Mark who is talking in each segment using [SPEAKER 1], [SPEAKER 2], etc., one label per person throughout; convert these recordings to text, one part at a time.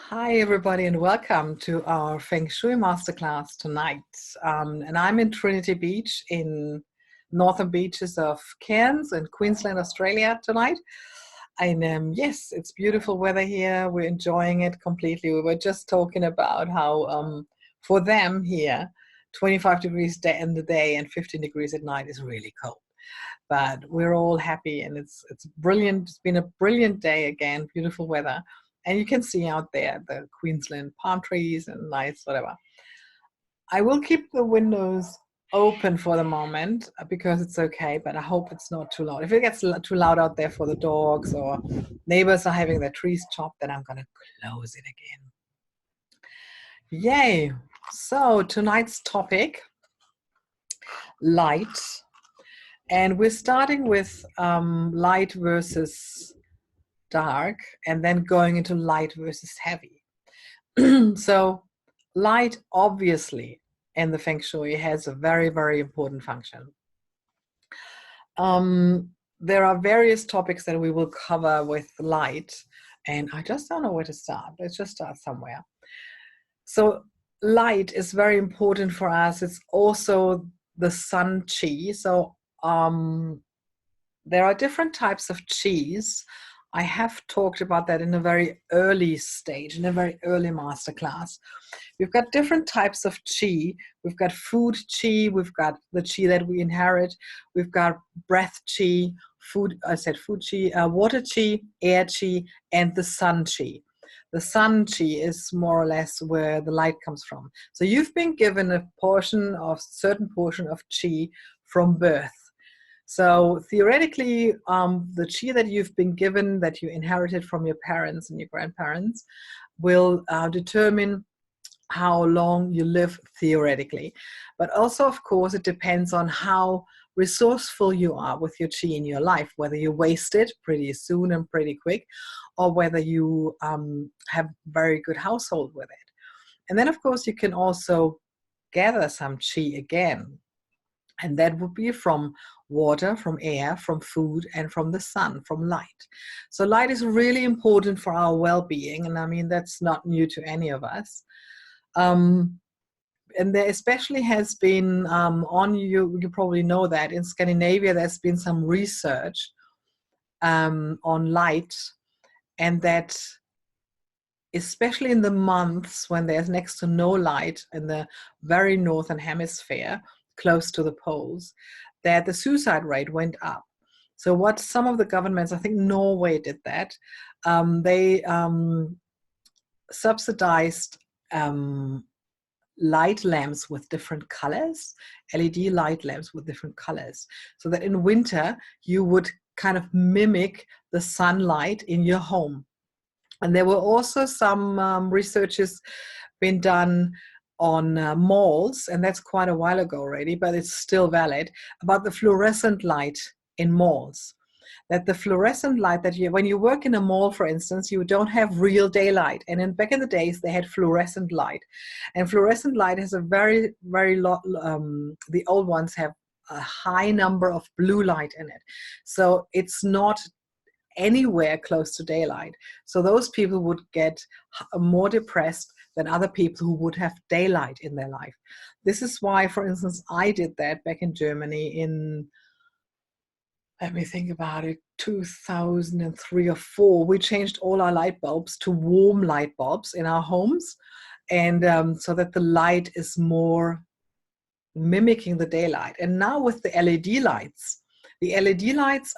[SPEAKER 1] Hi, everybody, and welcome to our Feng Shui Masterclass tonight. And I'm in Trinity Beach in northern beaches of Cairns and Queensland, Australia tonight. And yes, it's beautiful weather here. We're enjoying it completely. We were just talking about how for them here, 25 degrees in the day and 15 degrees at night is really cold. But we're all happy, and it's brilliant. It's been a brilliant day again, beautiful weather. And you can see out there the Queensland palm trees and nice whatever. I will keep the windows open for the moment because it's okay, but I hope it's not too loud. If it gets too loud out there for the dogs or neighbors are having their trees chopped, then I'm going to close it again. Yay. So tonight's topic, light. And we're starting with light versus dark, and then going into light versus heavy. So light, obviously, in the Feng Shui has a very, very important function. There are various topics that we will cover with light, and I just don't know where to start. Let's just start somewhere. So light is very important for us. It's also the sun chi. So there are different types of qis. I have talked about that in a very early stage, in a very early masterclass. We've got different types of qi. We've got food qi, we've got the qi that we inherit, we've got breath qi, food qi, water qi, air qi, and the sun qi. The sun qi is more or less where the light comes from. So you've been given a certain portion of qi from birth. So theoretically, the qi that you've been given, that you inherited from your parents and your grandparents, will determine how long you live theoretically. But also, of course, it depends on how resourceful you are with your qi in your life, whether you waste it pretty soon and pretty quick, or whether you have very good household with it. And then, of course, you can also gather some qi again. And that would be from water, from air, from food, and from the sun, from light. So light is really important for our well-being. And I mean, that's not new to any of us. And there especially has been, you probably know that in Scandinavia, there's been some research on light, and that especially in the months when there's next to no light in the very northern hemisphere, close to the poles, that the suicide rate went up. So what some of the governments, I think Norway did that, they subsidized light lamps with different colors, LED light lamps with different colors, so that in winter you would kind of mimic the sunlight in your home. And there were also some researches been done on malls, and that's quite a while ago already, but it's still valid, about the fluorescent light in malls. That the fluorescent light that when you work in a mall, for instance, you don't have real daylight. And back in the days, they had fluorescent light. And fluorescent light has a very, very lot, the old ones have a high number of blue light in it. So it's not anywhere close to daylight. So those people would get more depressed than other people who would have daylight in their life. This is why, for instance, I did that back in Germany in, let me think about it, 2003 or 4. We changed all our light bulbs to warm light bulbs in our homes, and so that the light is more mimicking the daylight. And now with the LED lights,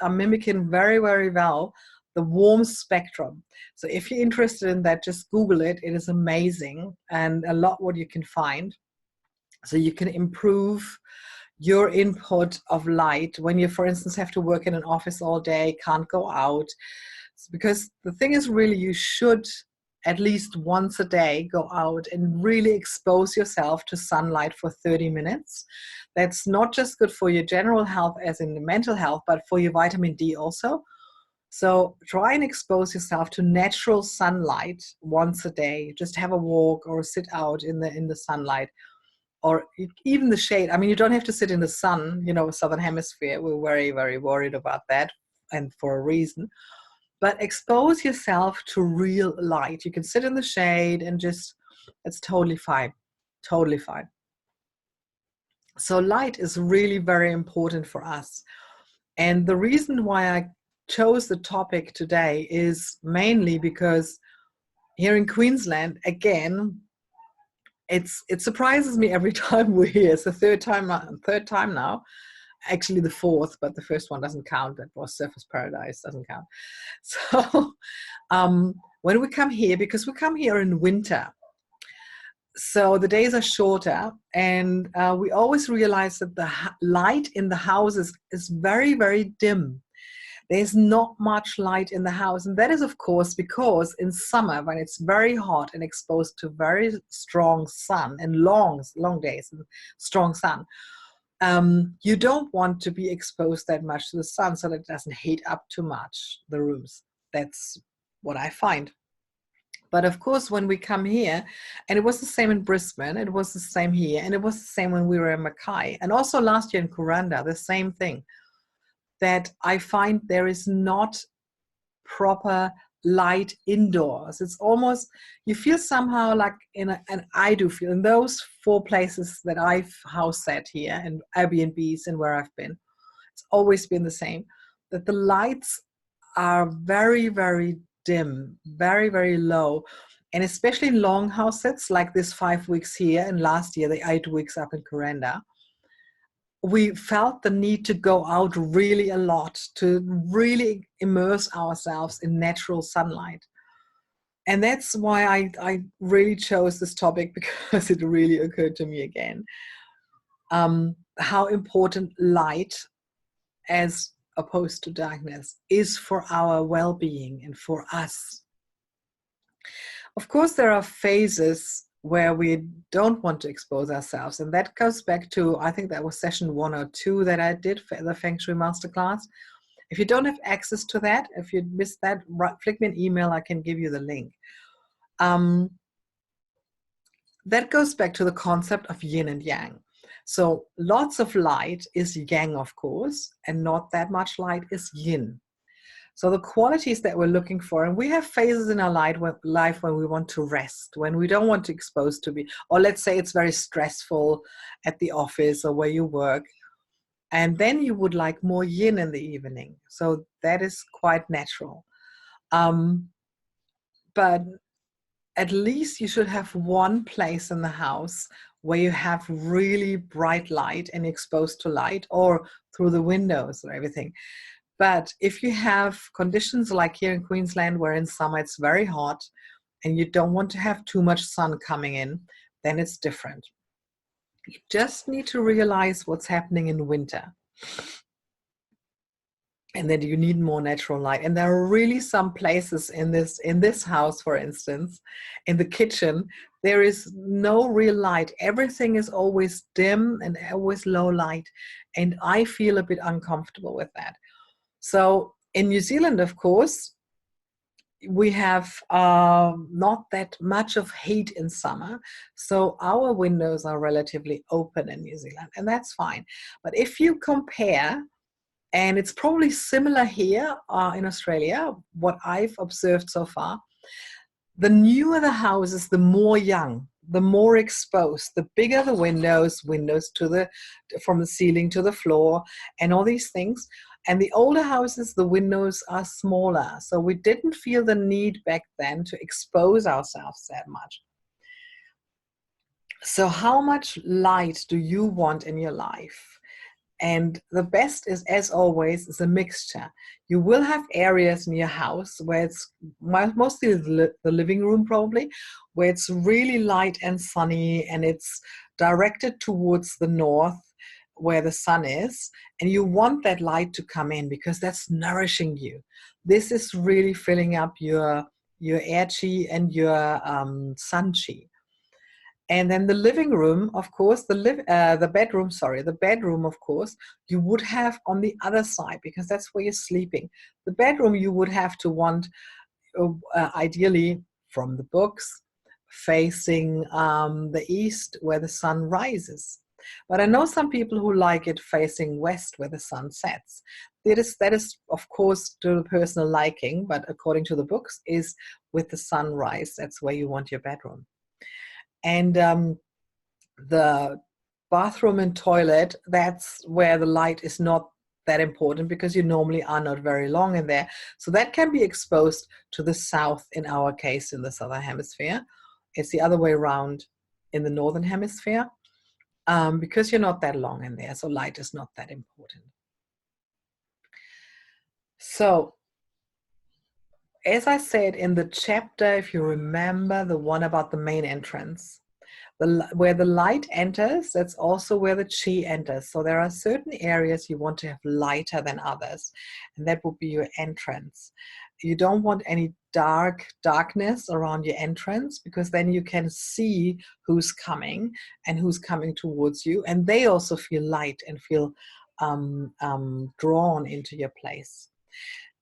[SPEAKER 1] are mimicking very, very well the warm spectrum. So if you're interested in that, just Google it. It is amazing, and a lot what you can find. So you can improve your input of light when you, for instance, have to work in an office all day, can't go out. Because the thing is, really, you should at least once a day go out and really expose yourself to sunlight for 30 minutes. That's not just good for your general health, as in the mental health, but for your vitamin D also. So try and expose yourself to natural sunlight once a day. Just have a walk or sit out in the sunlight, or even the shade. I mean, you don't have to sit in the sun, Southern hemisphere. We're very, very worried about that, and for a reason. but expose yourself to real light. You can sit in the shade and just, it's totally fine. Totally fine. So light is really very important for us. And the reason why I chose the topic today is mainly because here in Queensland, again, it surprises me every time we're here. It's the third time now. Actually the fourth, but the first one doesn't count. That was Surfers Paradise, doesn't count. So when we come here, because we come here in winter, so the days are shorter, and we always realize that the light in the houses is very, very dim. There's not much light in the house, and that is of course because in summer, when it's very hot and exposed to very strong sun and long days and strong sun, you don't want to be exposed that much to the sun so that it doesn't heat up too much the rooms. That's what I find. But of course, when we come here, and it was the same in Brisbane, it was the same here, and it was the same when we were in Mackay, and also last year in Kuranda, the same thing, that I find there is not proper light indoors. It's almost, you feel somehow like and I do feel in those 4 places that I've house sat here and Airbnbs and where I've been, it's always been the same, that the lights are very, very dim, very, very low. And especially in long house sets like this 5 weeks here, and last year the 8 weeks up in Kuranda, we felt the need to go out really a lot, to really immerse ourselves in natural sunlight. And that's why I really chose this topic, because it really occurred to me again, how important light, as opposed to darkness, is for our well-being and for us. Of course, there are phases where we don't want to expose ourselves, and that goes back to, I think that was session 1 or 2 that I did for the Feng Shui Masterclass. If you don't have access to that, if you missed that, flick me an email, I can give you the link. That goes back to the concept of yin and yang. So lots of light is yang, of course, and not that much light is yin. So the qualities that we're looking for, and we have phases in our life when we want to rest, when we don't want to expose to be, or let's say it's very stressful at the office or where you work, and then you would like more yin in the evening. So that is quite natural. But at least you should have one place in the house where you have really bright light and exposed to light, or through the windows or everything. But if you have conditions like here in Queensland, where in summer it's very hot and you don't want to have too much sun coming in, then it's different. You just need to realize what's happening in winter, and that you need more natural light. And there are really some places in this house, for instance, in the kitchen, there is no real light. Everything is always dim and always low light, and I feel a bit uncomfortable with that. So in New Zealand, of course, we have not that much of heat in summer, so our windows are relatively open in New Zealand, and that's fine. But if you compare, and it's probably similar here in Australia, what I've observed so far, the newer the houses, the more young, the more exposed, the bigger the windows from the ceiling to the floor and all these things. And the older houses, the windows are smaller. So we didn't feel the need back then to expose ourselves that much. So how much light do you want in your life? And the best is, as always, is a mixture. You will have areas in your house where it's mostly the living room probably, where it's really light and sunny and it's directed towards the north, where the sun is, and you want that light to come in because that's nourishing you. This is really filling up your air chi and your sun chi. And then the living room, of course, the bedroom, of course, you would have on the other side, because that's where you're sleeping. The bedroom you would have to want, ideally from the books, facing the east where the sun rises. But I know some people who like it facing west where the sun sets. that is of course to the personal liking, but according to the books, is with the sunrise. That's where you want your bedroom. And the bathroom and toilet, that's where the light is not that important, because you normally are not very long in there. So that can be exposed to the south, in our case, in the southern hemisphere. It's the other way around in the northern hemisphere, because you're not that long in there. So light is not that important. So as I said in the chapter, if you remember, the one about the main entrance, where the light enters, that's also where the chi enters. So there are certain areas you want to have lighter than others, and that will be your entrance. You don't want any darkness around your entrance, because then you can see who's coming and who's coming towards you, and they also feel light and feel drawn into your place.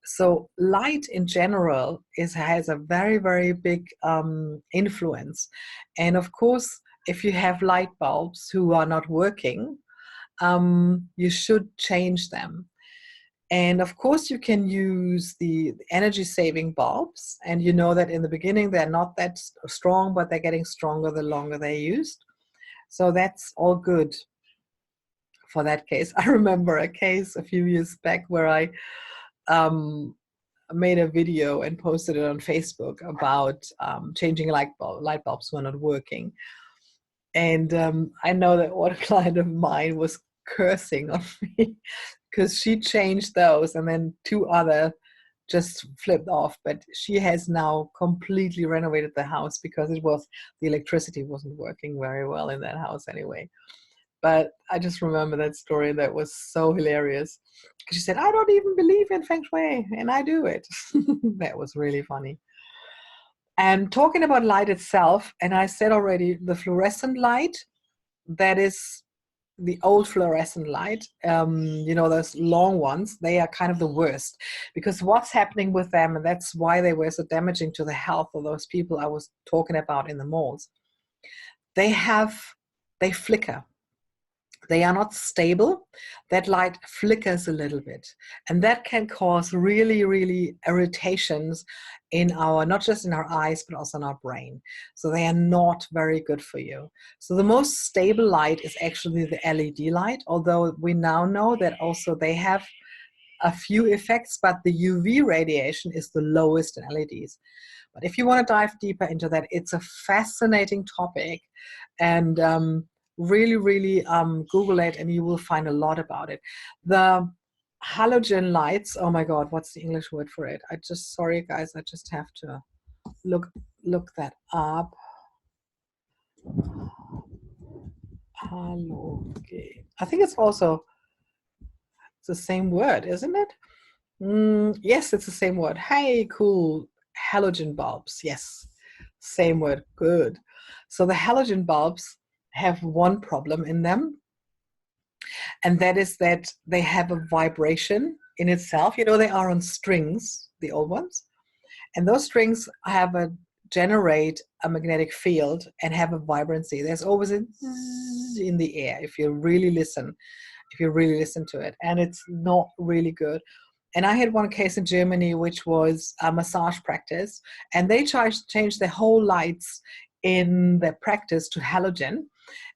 [SPEAKER 1] So light in general has a very, very big influence. And of course, if you have light bulbs who are not working, you should change them. And of course, you can use the energy saving bulbs. And you know that in the beginning, they're not that strong, but they're getting stronger the longer they're used. So that's all good for that case. I remember a case a few years back where I made a video and posted it on Facebook about changing light bulbs who are not working. And I know that one client of mine was cursing on me because she changed those, and then two other just flipped off. But she has now completely renovated the house because the electricity wasn't working very well in that house anyway. But I just remember that story. That was so hilarious. She said, I don't even believe in Feng Shui, and I do it. That was really funny. And talking about light itself, and I said already, the fluorescent light, that is the old fluorescent light, those long ones, they are kind of the worst, because what's happening with them, and that's why they were so damaging to the health of those people I was talking about in the malls, they flicker. They are not stable. That light flickers a little bit. And that can cause really, really irritations in not just in our eyes, but also in our brain. So they are not very good for you. So the most stable light is actually the LED light, although we now know that also they have a few effects, but the UV radiation is the lowest in LEDs. But if you want to dive deeper into that, it's a fascinating topic. And really, really Google it, and you will find a lot about it. The halogen lights, oh my God, what's the English word for it? Sorry guys, I just have to look that up. Halogen. I think it's the same word, isn't it? Yes, it's the same word. Hey, cool. Halogen bulbs. Yes, same word. Good. So the halogen bulbs have one problem in them, and that is that they have a vibration in itself. They are on strings, the old ones, and those strings generate a magnetic field and have a vibrancy. There's always a zzz in the air if you really listen to it, and it's not really good. And I had one case in Germany, which was a massage practice, and they changed their whole lights in their practice to halogen.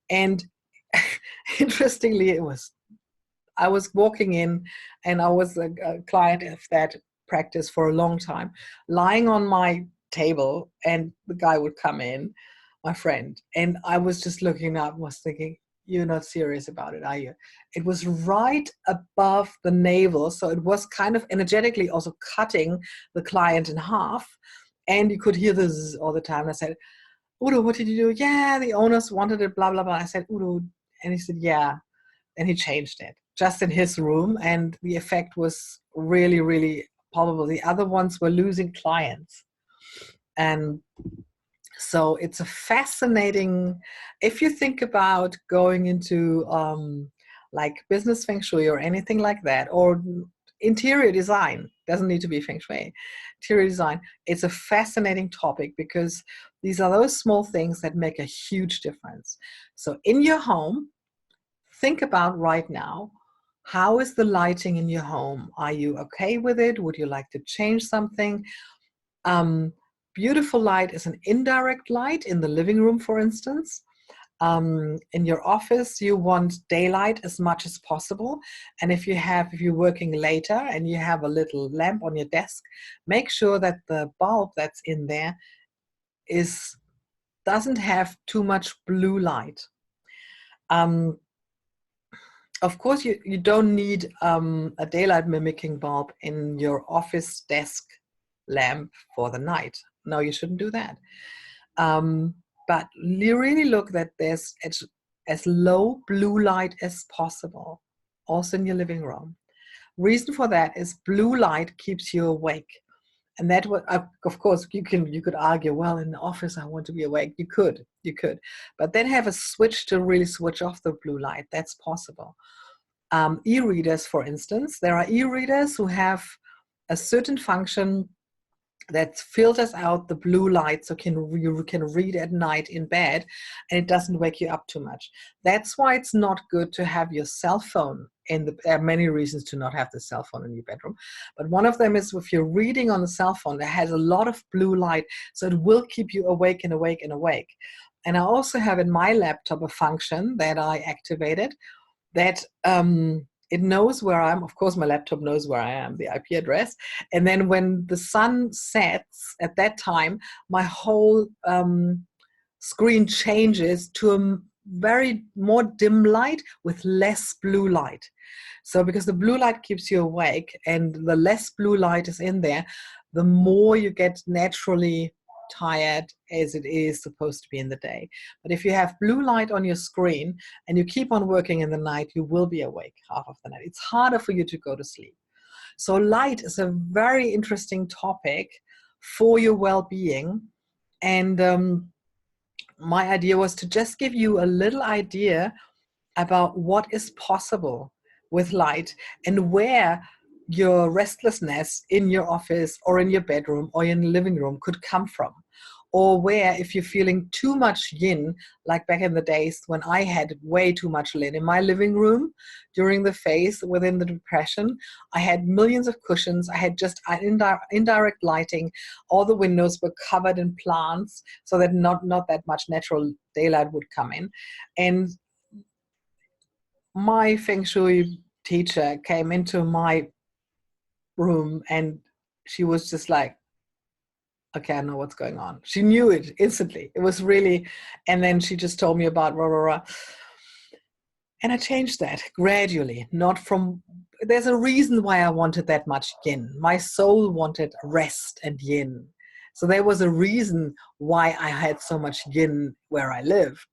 [SPEAKER 1] And interestingly, I was walking in, and I was a client of that practice for a long time, lying on my table, and the guy would come in, my friend, and I was just looking up, was thinking, you're not serious about it, are you? It was right above the navel, so it was kind of energetically also cutting the client in half, and you could hear this all the time. And I said, Udo, what did you do? Yeah, the owners wanted it, blah, blah, blah. I said, Udo, and he said, yeah. And he changed it just in his room, and the effect was really, really palpable. The other ones were losing clients. And so it's a fascinating, if you think about going into like business Feng Shui or anything like that, or interior design, doesn't need to be Feng Shui, interior design, it's a fascinating topic, because these are those small things that make a huge difference. So in your home, think about right now, How is the lighting in your home? Are you okay with it? Would you like to change something? Beautiful light is an indirect light in the living room, for instance. In your office, you want daylight as much as possible. And if you're working later and you have a little lamp on your desk, make sure that the bulb that's in there doesn't have too much blue light. Of course, you don't need a daylight mimicking bulb in your office desk lamp for the night. No, you shouldn't do that. But you really look that there's as low blue light as possible, also in your living room. Reason for that is blue light keeps you awake. And that would, of course, you could argue, well, in the office, I want to be awake. You could, but then have a switch to really switch off the blue light. That's possible. E-readers, for instance, there are e-readers who have a certain function that filters out the blue light, so you can read at night in bed and it doesn't wake you up too much. That's why it's not good to have your cell phone there are many reasons to not have the cell phone in your bedroom, but one of them is if you're reading on the cell phone that has a lot of blue light, so it will keep you awake and awake and awake. And I also have in my laptop a function that I activated that it knows where I am. Of course, my laptop knows where I am, the IP address. And then when the sun sets at that time, my whole screen changes to a very more dim light with less blue light. So because the blue light keeps you awake and the less blue light is in there, the more you get naturally tired as it is supposed to be in the day. But if you have blue light on your screen and you keep on working in the night, you will be awake half of the night. It's harder for you to go to sleep. So light is a very interesting topic for your well-being. And my idea was to just give you a little idea about what is possible with light and where your restlessness in your office or in your bedroom or in the living room could come from. Or where, if you're feeling too much yin, like back in the days when I had way too much yin in my living room during the phase within the depression, I had millions of cushions. I had just indirect lighting. All the windows were covered in plants so that not that much natural daylight would come in. And my Feng Shui teacher came into my room and she was just like, okay, I know what's going on. She knew it instantly. It was really, and then she just told me about rah, rah, rah. And I changed that gradually, not from, there's a reason why I wanted that much yin. My soul wanted rest and yin. So there was a reason why I had so much yin where I lived.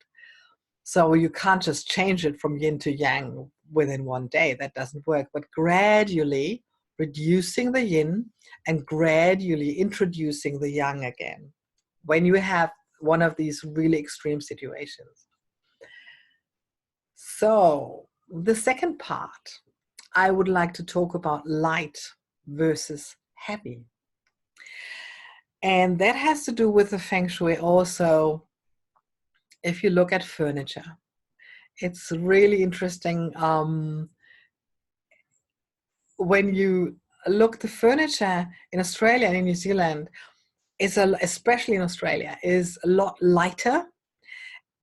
[SPEAKER 1] So you can't just change it from yin to yang within one day. That doesn't work. But gradually reducing the yin and gradually introducing the yang again when you have one of these really extreme situations. So the second part, I would like to talk about light versus heavy. And that has to do with the Feng Shui also. If you look at furniture, it's really interesting. When you look, the furniture in Australia and in New Zealand especially in Australia, is a lot lighter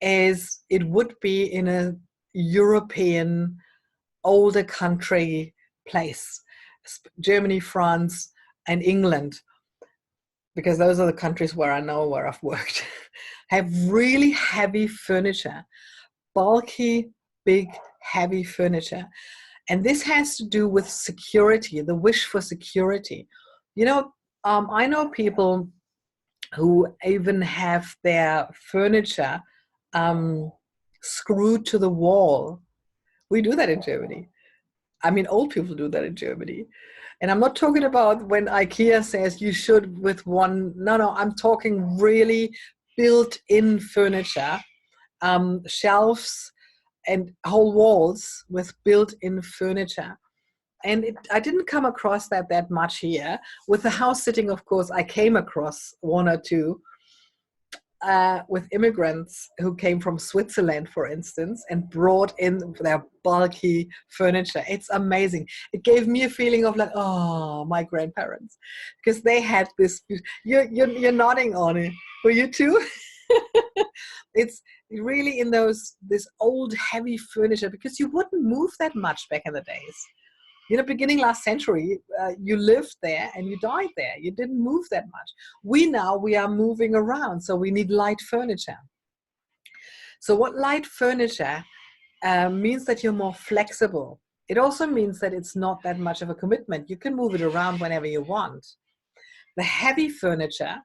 [SPEAKER 1] as it would be in a European older country place, Germany, France, and England, because those are the countries where I know where I've worked, have really heavy furniture, bulky, big, heavy furniture. And this has to do with security, the wish for security. You know, I know people who even have their furniture screwed to the wall. We do that in Germany. I mean, old people do that in Germany. And I'm not talking about when IKEA says you should with one. No, I'm talking really built-in furniture, shelves and whole walls with built-in furniture. And I didn't come across that much here. With the house sitting, of course, I came across one or two. with immigrants who came from Switzerland, for instance, and brought in their bulky furniture. It's amazing. It gave me a feeling of like, oh, my grandparents, because they had this. You're nodding on it. Were you too? It's really in this old heavy furniture, because you wouldn't move that much back in the days. Beginning last century, you lived there and you died there. You didn't move that much. We are moving around, so we need light furniture. So what light furniture means that you're more flexible. It also means that it's not that much of a commitment. You can move it around whenever you want. The heavy furniture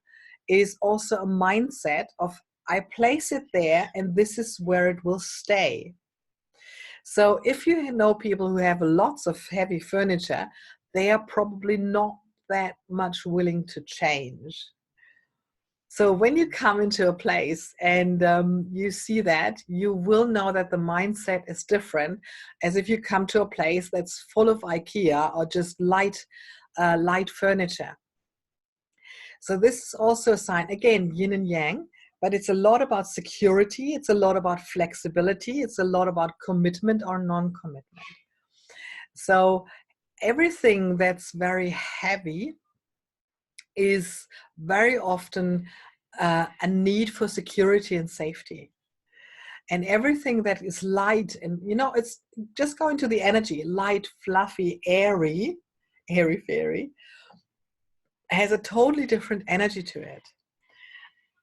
[SPEAKER 1] is also a mindset of, I place it there and this is where it will stay. So if you know people who have lots of heavy furniture, they are probably not that much willing to change. So when you come into a place and you see that, you will know that the mindset is different as if you come to a place that's full of IKEA or just light furniture. So this is also a sign, again, yin and yang. But it's a lot about security. It's a lot about flexibility. It's a lot about commitment or non-commitment. So everything that's very heavy is very often a need for security and safety. And everything that is light, and it's just going to the energy, light, fluffy, airy, fairy, has a totally different energy to it.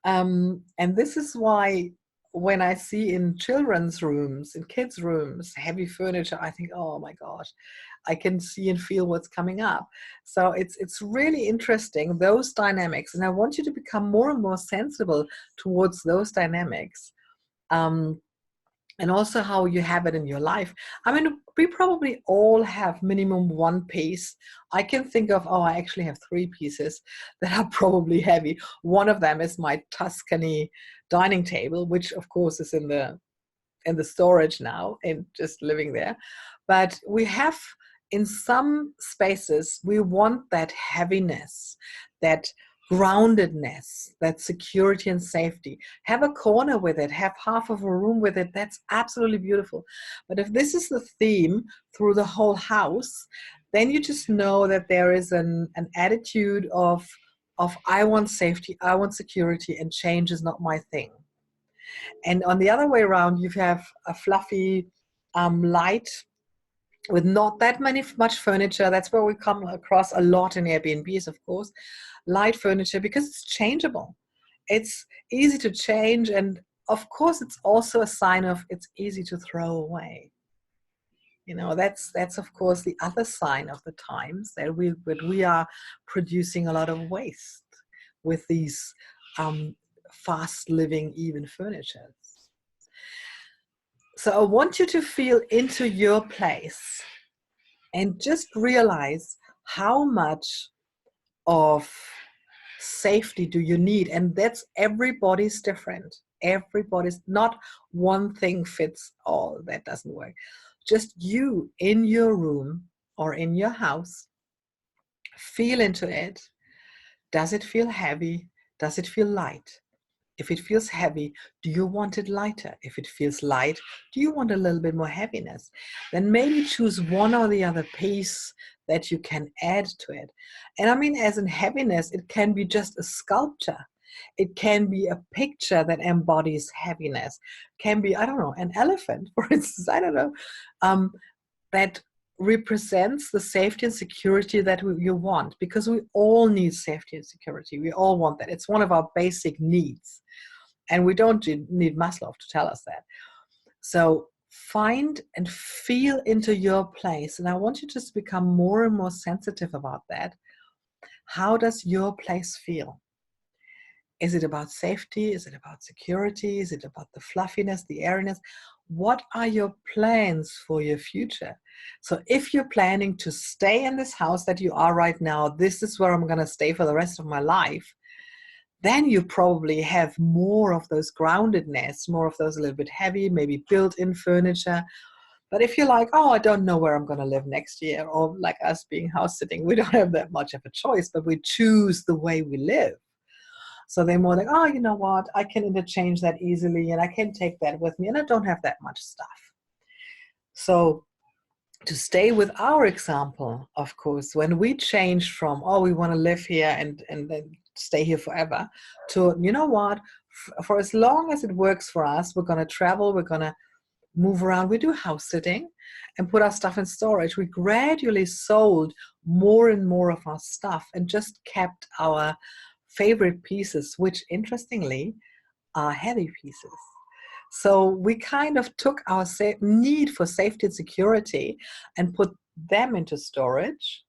[SPEAKER 1] And this is why when I see in children's rooms, in kids' rooms, heavy furniture, I think, oh my gosh, I can see and feel what's coming up. So it's really interesting, those dynamics. And I want you to become more and more sensible towards those dynamics. And also how you have it in your life. I mean, we probably all have minimum one piece. I can think of, I actually have 3 pieces that are probably heavy. One of them is my Tuscany dining table, which of course is in the storage now and just living there. But we have, in some spaces, we want that heaviness, that groundedness, that security and safety. Have a corner with it, have half of a room with it. That's absolutely beautiful. But if this is the theme through the whole house, then you just know that there is an attitude of I want safety, I want security, and change is not my thing. And on the other way around, you have a fluffy, light, with not that much furniture. That's where we come across a lot in Airbnbs, of course. Light furniture, because it's changeable. It's easy to change, and of course it's also a sign of it's easy to throw away. That's of course the other sign of the times, that we are producing a lot of waste with these fast living even furniture. So I want you to feel into your place and just realize how much of safety do you need. And that's, everybody's different. Everybody's, not one thing fits all. That doesn't work. Just you in your room or in your house, feel into it. Does it feel heavy? Does it feel light? If it feels heavy, do you want it lighter? If it feels light, do you want a little bit more heaviness? Then maybe choose one or the other piece that you can add to it. And I mean, as in heaviness, it can be just a sculpture. It can be a picture that embodies heaviness. It can be, I don't know, an elephant, for instance, I don't know, that represents the safety and security that you want, because we all need safety and security. We all want that. It's one of our basic needs. And we don't need Maslow to tell us that. So find and feel into your place. And I want you to just become more and more sensitive about that. How does your place feel? Is it about safety? Is it about security? Is it about the fluffiness, the airiness? What are your plans for your future? So if you're planning to stay in this house that you are right now, this is where I'm going to stay for the rest of my life, then you probably have more of those groundedness, more of those a little bit heavy, maybe built-in furniture. But if you're like, I don't know where I'm going to live next year, or like us being house sitting, we don't have that much of a choice, but we choose the way we live. So they're more like, oh, you know what, I can interchange that easily and I can take that with me and I don't have that much stuff. So to stay with our example, of course, when we changed from, oh, we want to live here and then stay here forever, to, you know what, for as long as it works for us, we're going to travel, we're going to move around, we do house sitting and put our stuff in storage. We gradually sold more and more of our stuff and just kept our favorite pieces, which interestingly are heavy pieces. So we kind of took our need for safety and security and put them into storage,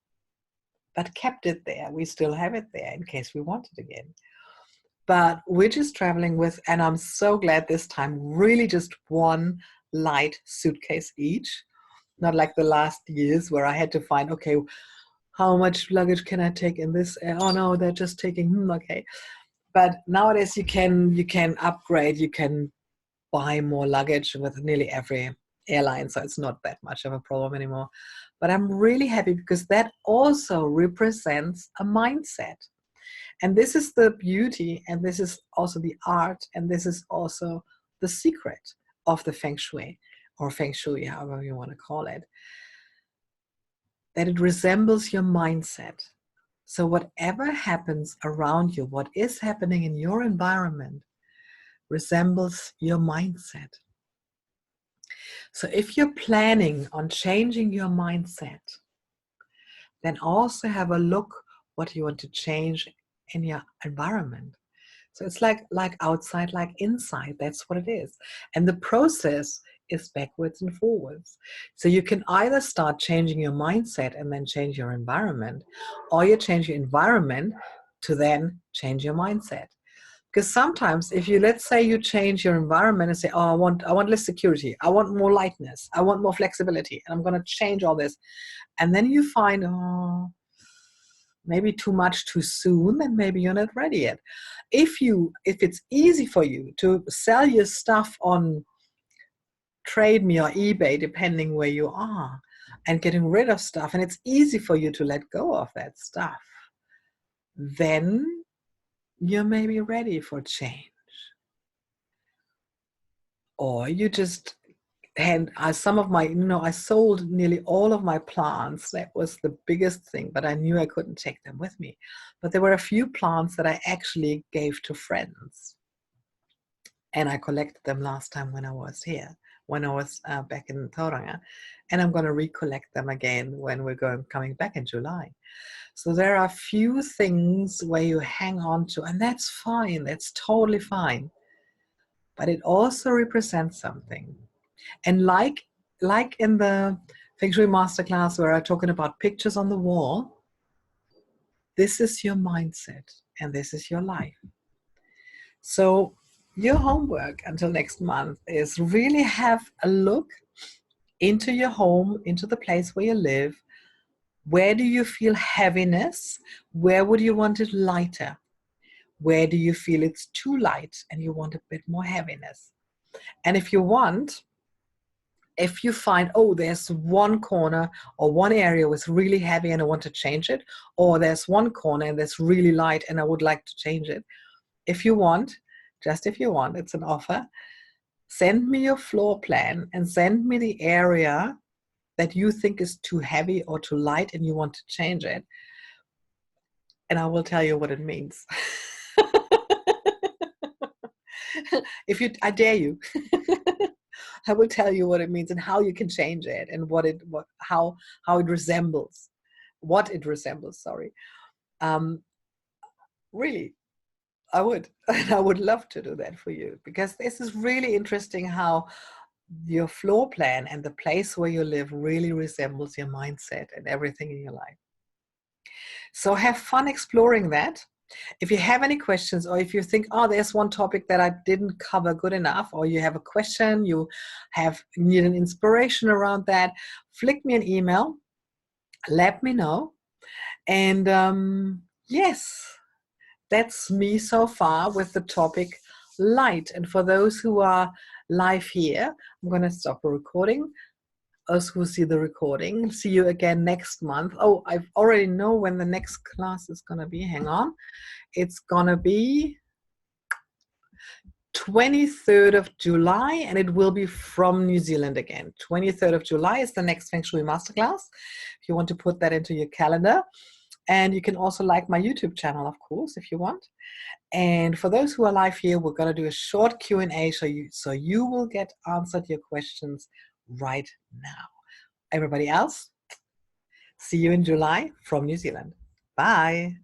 [SPEAKER 1] but kept it there. We still have it there in case we want it again. But we're just traveling with, and I'm so glad this time, really just one light suitcase each. Not like the last years where I had to find, okay, how much luggage can I take in this? Oh no, they're just taking, okay. But nowadays you can upgrade, you can buy more luggage with nearly every airline, so it's not that much of a problem anymore. But I'm really happy because that also represents a mindset. And this is the beauty, and this is also the art, and this is also the secret of the Feng Shui, or Feng Shui, however you want to call it, that it resembles your mindset. So whatever happens around you, what is happening in your environment, resembles your mindset. So if you're planning on changing your mindset, then also have a look what you want to change in your environment. So it's like outside, like inside. That's what it is. And the process is backwards and forwards. So you can either start changing your mindset and then change your environment, or you change your environment to then change your mindset. Because sometimes if you, let's say you change your environment and say, oh, I want less security, I want more lightness, I want more flexibility, and I'm going to change all this. And then you find, oh, maybe too much too soon, and maybe you're not ready yet. If it's easy for you to sell your stuff on TradeMe or eBay, depending where you are, and getting rid of stuff, and it's easy for you to let go of that stuff, then you're maybe ready for change. Or you just, and some of my, I sold nearly all of my plants. That was the biggest thing, but I knew I couldn't take them with me. But there were a few plants that I actually gave to friends. And I collected them last time when I was here, when I was back in Tauranga. And I'm going to recollect them again when we're coming back in July. So there are a few things where you hang on to, and that's fine. That's totally fine. But it also represents something. And like in the Feng Shui Masterclass where I'm talking about pictures on the wall, this is your mindset and this is your life. So your homework until next month is really have a look into your home, into the place where you live. Where do you feel heaviness? Where would you want it lighter? Where do you feel it's too light and you want a bit more heaviness? And if you find, oh, there's one corner or one area was really heavy and I want to change it, or there's one corner that's really light and I would like to change it. If you want, it's an offer, send me your floor plan and send me the area that you think is too heavy or too light and you want to change it. And I will tell you what it means. I dare you. I will tell you what it means and how you can change it and how it resembles, what it resembles, sorry. Really, I would. And I would love to do that for you, because this is really interesting how your floor plan and the place where you live really resembles your mindset and everything in your life. So have fun exploring that. If you have any questions, or if you think, oh, there's one topic that I didn't cover good enough, or you have a question, you need an inspiration around that, flick me an email, let me know. And yes, that's me so far with the topic light. And for those who are live here, I'm going to stop the recording. Us who see the recording, see you again next month. Oh, I already know when the next class is going to be. Hang on. It's going to be 23rd of July, and it will be from New Zealand again. 23rd of July is the next Feng Shui Masterclass, if you want to put that into your calendar. And you can also like my YouTube channel, of course, if you want. And for those who are live here, we're going to do a short Q&A so you will get answered your questions right now. Everybody else, see you in July from New Zealand. Bye.